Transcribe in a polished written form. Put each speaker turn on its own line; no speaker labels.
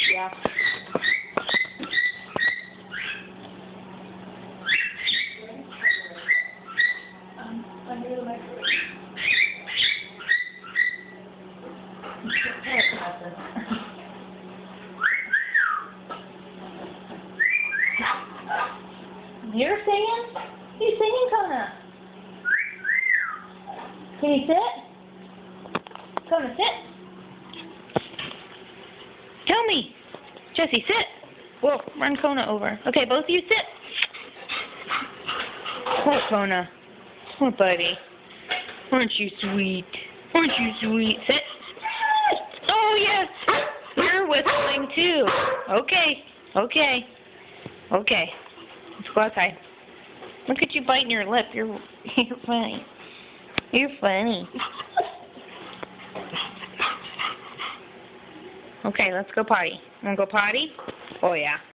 Yeah. Under the microwave. You're singing? He's singing, Kona. Can you sit? Kona, sit. Tell me. Jesse, sit. Whoa, run Kona over. Okay, both of you sit. Poor Kona. Poor buddy. Aren't you sweet? Aren't you sweet? Sit. Oh, yes. You're whistling, too. Okay. Okay. Okay. Let's go outside. Look at you biting your lip. You're funny. You're funny. Okay, let's go potty. Want to go potty? Oh, yeah.